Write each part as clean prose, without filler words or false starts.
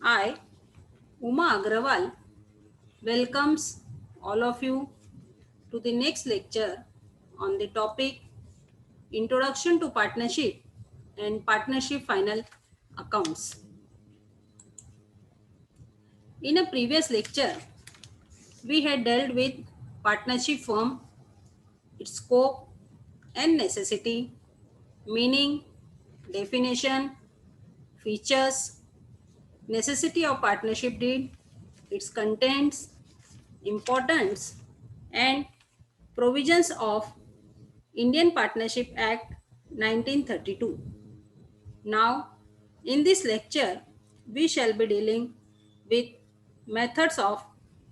I, Uma Agrawal, welcomes all of you to the next lecture on the topic Introduction to Partnership and Partnership Final Accounts. In a previous lecture, we had dealt with partnership firm, its scope and necessity, meaning, definition, features, necessity of partnership deed, its contents, importance, and provisions of Indian Partnership Act 1932. Now, in this lecture, we shall be dealing with methods of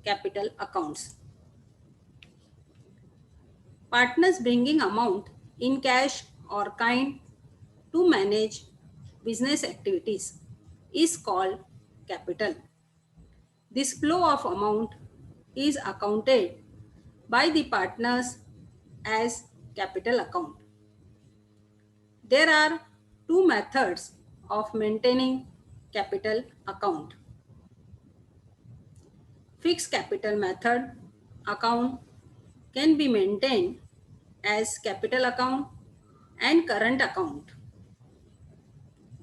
capital accounts. Partners bringing amount in cash or kind to manage business activities is called capital. This flow of amount is accounted by the partners as capital account. There are two methods of maintaining capital account. Fixed capital method account can be maintained as capital account and current account.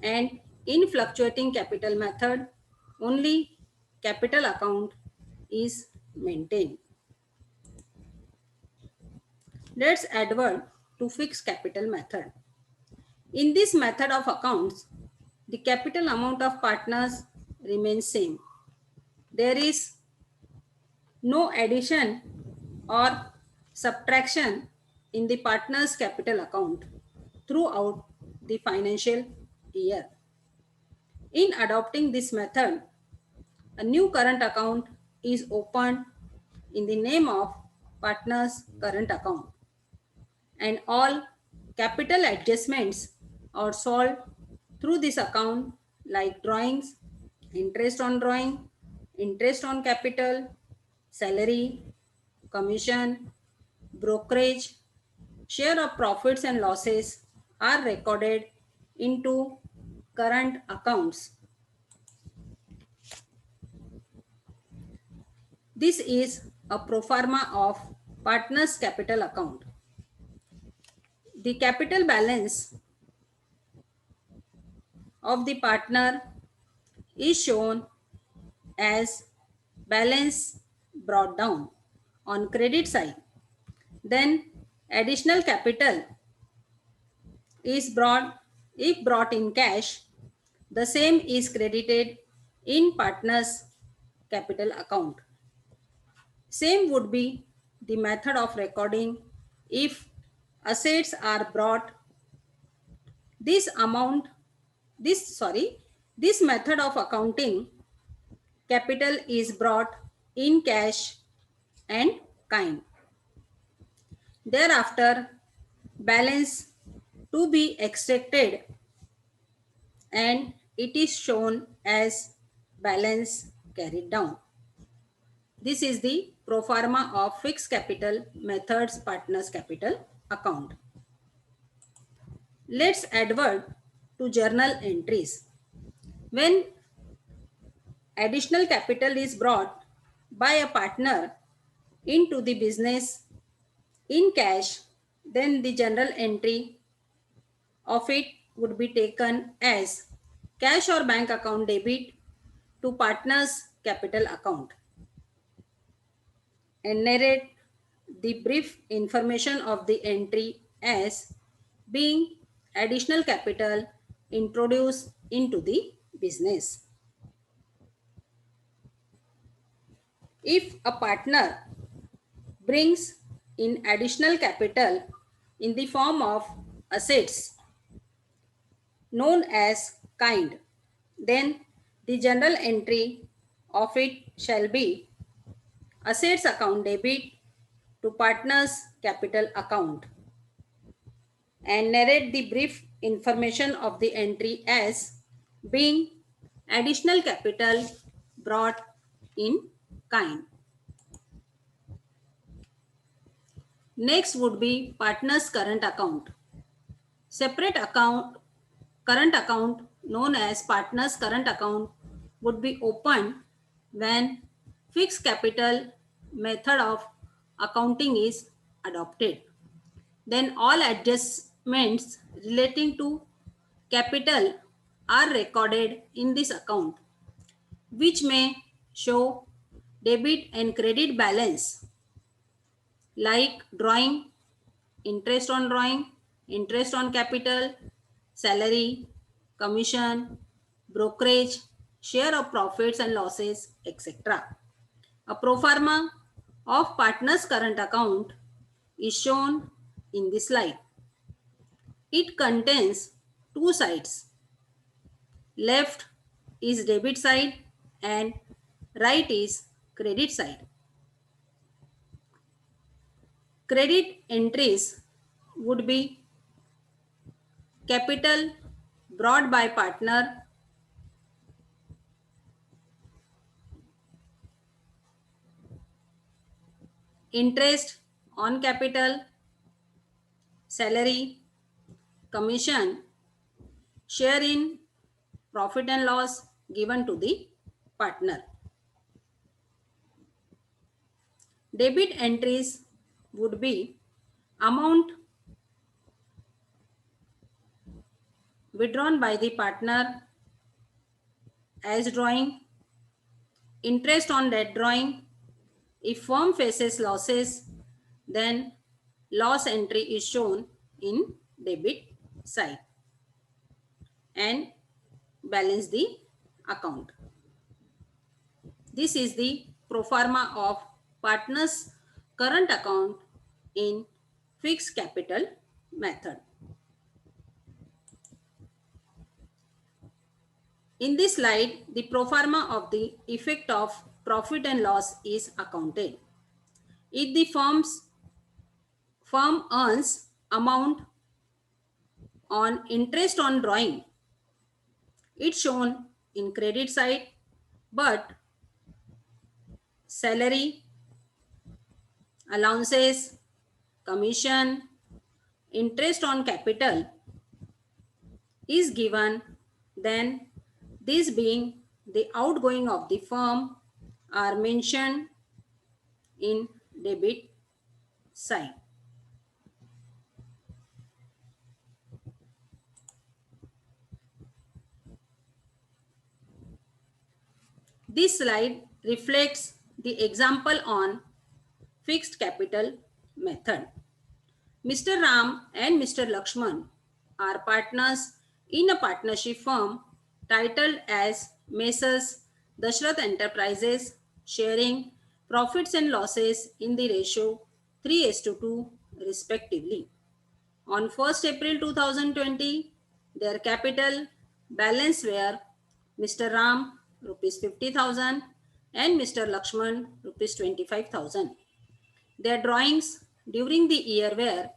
And in fluctuating capital method, only capital account is maintained. Let's advert to fixed capital method. In this method of accounts, the capital amount of partners remains same. There is no addition or subtraction in the partner's capital account throughout the financial year. In adopting this method, a new current account is opened in the name of partner's current account, and all capital adjustments are solved through this account like drawings, interest on drawing, interest on capital, salary, commission, brokerage, share of profits and losses are recorded into current accounts. This is a pro forma of partner's capital account. The capital balance of the partner is shown as balance brought down on credit side. Then additional capital is brought, if brought in cash, the same is credited in partner's capital account. Same would be the method of recording if assets are brought. This amount, this method of accounting capital is brought in cash and kind. Thereafter, balance to be extracted and it is shown as balance carried down. This is the pro forma of fixed capital methods partners capital account. Let's advert to journal entries. When additional capital is brought by a partner into the business in cash, then the journal entry of it would be taken as cash or bank account debit to partner's capital account and narrate the brief information of the entry as being additional capital introduced into the business. If a partner brings in additional capital in the form of assets known as kind, then the general entry of it shall be assets account debit to partner's capital account and narrate the brief information of the entry as being additional capital brought in kind. Next would be partner's current account. Separate account, current account known as partner's current account would be opened when fixed capital method of accounting is adopted. Then all adjustments relating to capital are recorded in this account, which may show debit and credit balance like drawing, interest on capital, salary, commission, brokerage, share of profits and losses, etc. A pro forma of partner's current account is shown in this slide. It contains two sides. Left is debit side and right is credit side. Credit entries would be capital brought by partner, interest on capital, salary, commission, share in profit and loss given to the partner. Debit entries would be amount withdrawn by the partner as drawing, interest on that drawing. If firm faces losses, then loss entry is shown in debit side and balance the account. This is the pro forma of partner's current account in fixed capital method. In this slide, the pro forma of the effect of profit and loss is accounted. If the firm earns amount on interest on drawing, it's shown in credit side, but salary, allowances, commission, interest on capital is given, then this being the outgoing of the firm are mentioned in debit side. This slide reflects the example on fixed capital method. Mr. Ram and Mr. Lakshman are partners in a partnership firm titled as Messrs. Dashrath Enterprises, sharing profits and losses in the ratio 3:2 respectively. On 1st April 2020, their capital balance were Mr. Ram rupees 50,000 and Mr. Lakshman rupees 25,000. Their drawings during the year were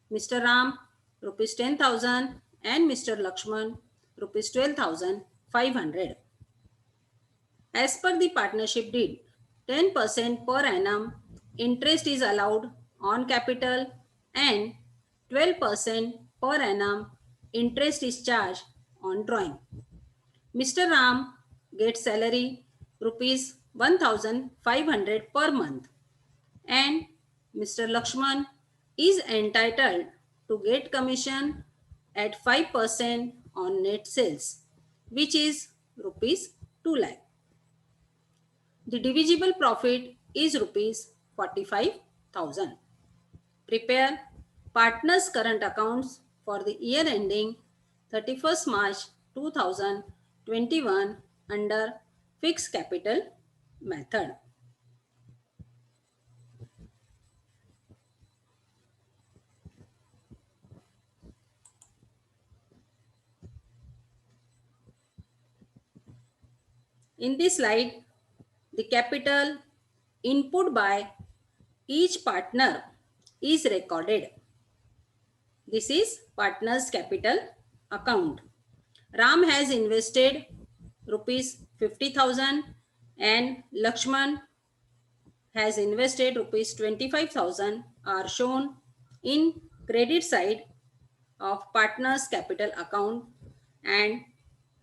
Mr. Ram rupees 10,000 and Mr. Lakshman rupees 12,500. As per the partnership deed, 10% per annum interest is allowed on capital and 12% per annum interest is charged on drawing. Mr. Ram gets salary rupees 1,500 per month and Mr. Lakshman is entitled to get commission at 5% on net sales, which is rupees 2 lakh. The divisible profit is rupees 45,000. Prepare partners' current accounts for the year ending 31st March 2021 under fixed capital method. In this slide, the capital input by each partner is recorded. This is partner's capital account. Ram has invested rupees 50,000 and Lakshman has invested rupees 25,000 are shown in credit side of partner's capital account and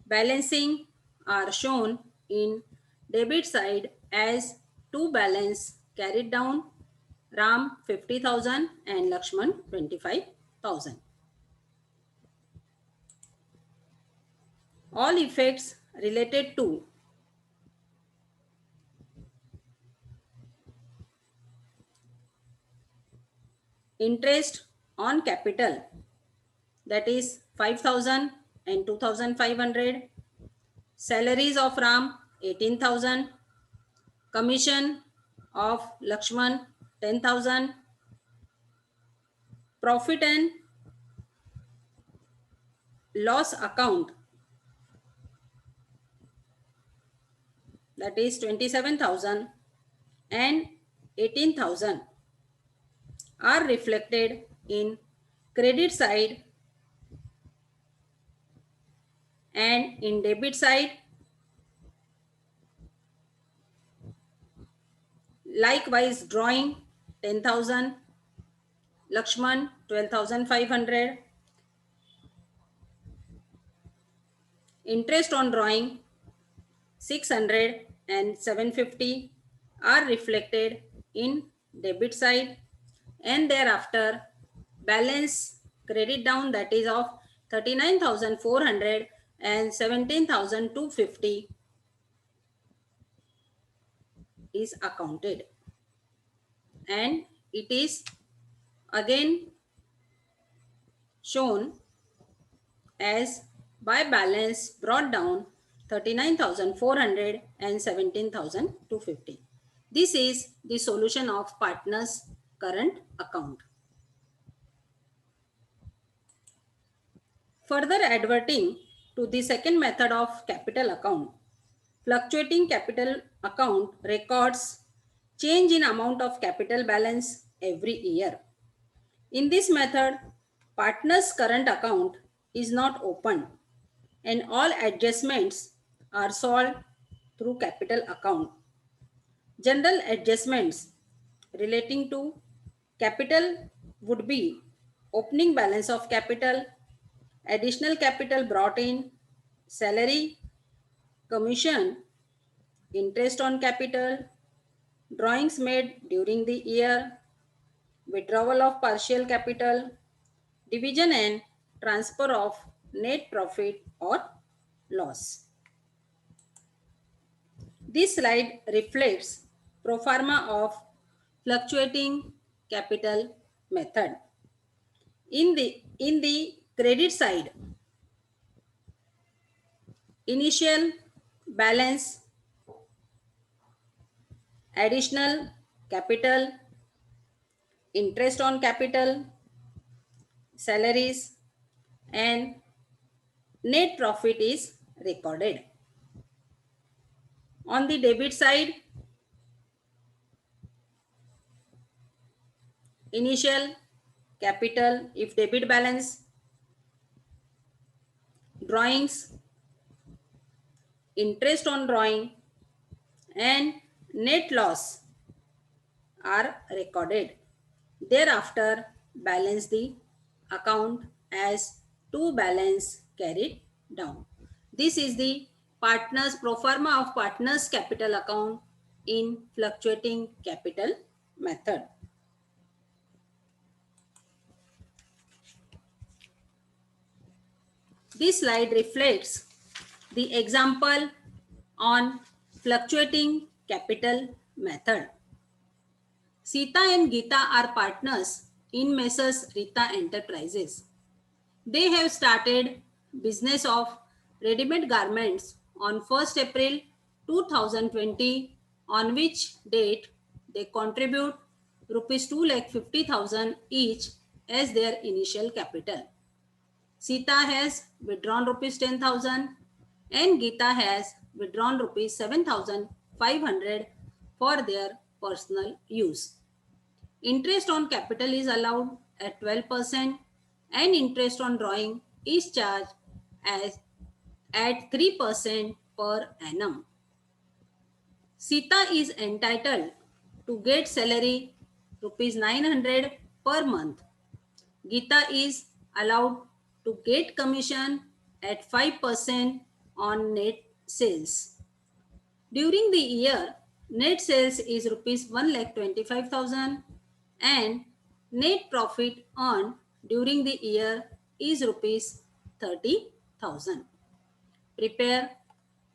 balancing are shown in debit side as two balance carried down, Ram 50,000 and Lakshman 25,000. All effects related to interest on capital, that is 5,000 and 2,500, salaries of Ram 18,000, commission of Lakshman 10,000, profit and loss account, that is 27,000 and 18,000 are reflected in credit side, and in debit side likewise drawing 10,000, Lakshman 12,500, interest on drawing 600 and 750 are reflected in debit side, and thereafter balance credit down, that is of 39,400 and 17,250 is accounted, and it is again shown as by balance brought down 39,400 and 17,250. This is the solution of partners current account. Further adverting to the second method of capital account, fluctuating capital account records change in amount of capital balance every year. In this method, partner's current account is not opened and all adjustments are solved through capital account. General adjustments relating to capital would be opening balance of capital, additional capital brought in, salary, commission, interest on capital, drawings made during the year, withdrawal of partial capital, division and transfer of net profit or loss. This slide reflects pro forma of fluctuating capital method. In the credit side, initial balance, additional capital, interest on capital, salaries, and net profit is recorded. On the debit side, initial capital if debit balance, drawings, interest on drawing, and net loss are recorded. Thereafter, balance the account as to balance carried down. This is the partners pro forma of partners capital account in fluctuating capital method. This slide reflects the example on fluctuating capital method. Sita and Geeta are partners in Messrs Rita Enterprises. They have started business of ready-made garments on 1st April 2020, on which date they contribute rupees 2,50,000 each as their initial capital. Sita has withdrawn rupees 10,000 and Geeta has withdrawn rupees 7,500 for their personal use. Interest on capital is allowed at 12% and interest on drawing is charged as at 3% per annum. Sita is entitled to get salary rupees 900 per month. Geeta is allowed to get commission at 5% on net sales. During the year, net sales is rupees 1,25,000 and net profit earned during the year is rupees 30,000. Prepare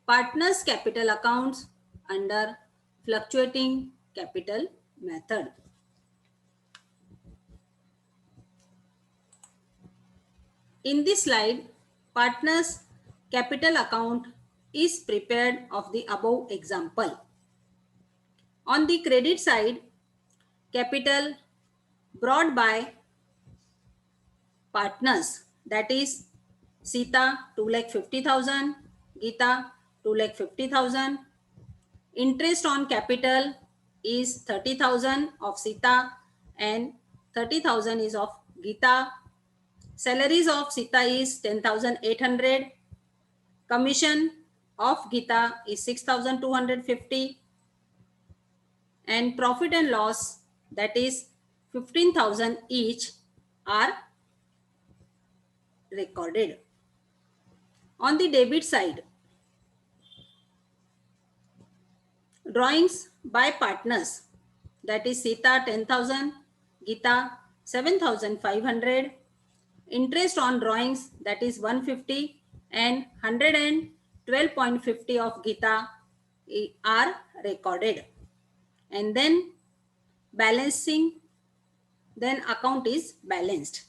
partners capital accounts under fluctuating capital method. In this slide, partners capital account is prepared of the above example. On the credit side, capital brought by partners, that is Sita 2,50,000, Geeta 2,50,000. Interest on capital is 30,000 of Sita and 30,000 is of Geeta. Salaries of Sita is 10,800. Commission of Geeta is 6,250. And profit and loss, that is 15,000 each, are recorded. On the debit side, drawings by partners, that is Sita 10,000, Geeta 7,500. Interest on drawings, that is 150 and 112.50 of Geeta are recorded. And then balancing, then account is balanced.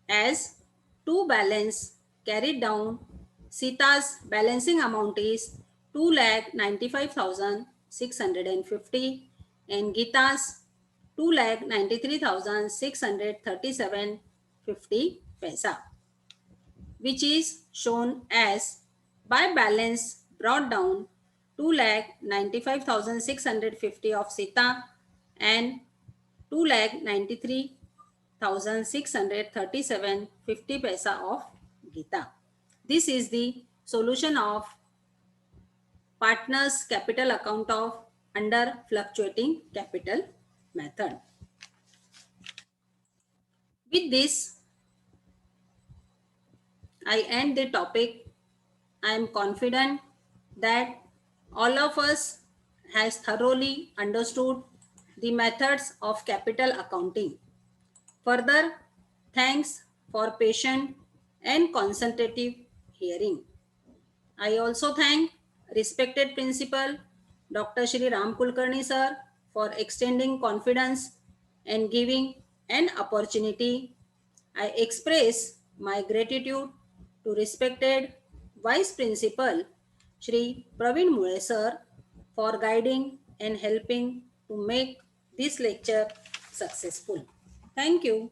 As to balance carried down, Sita's balancing amount is 2,95,650 and Geeta's 2,93,637.50 paisa, which is shown as by balance brought down 2,95,650 of Sita and 2,93,637.50 paisa of Geeta. This is the solution of partners capital account of under fluctuating capital method. With this, I end the topic. I am confident that all of us has thoroughly understood the methods of capital accounting. Further, thanks for patient and consultative hearing. I also thank respected principal Dr. Shri Ram Kulkarni sir for extending confidence and giving an opportunity. I express my gratitude to respected Vice Principal Shri Praveen Mule sir for guiding and helping to make this lecture successful. Thank you.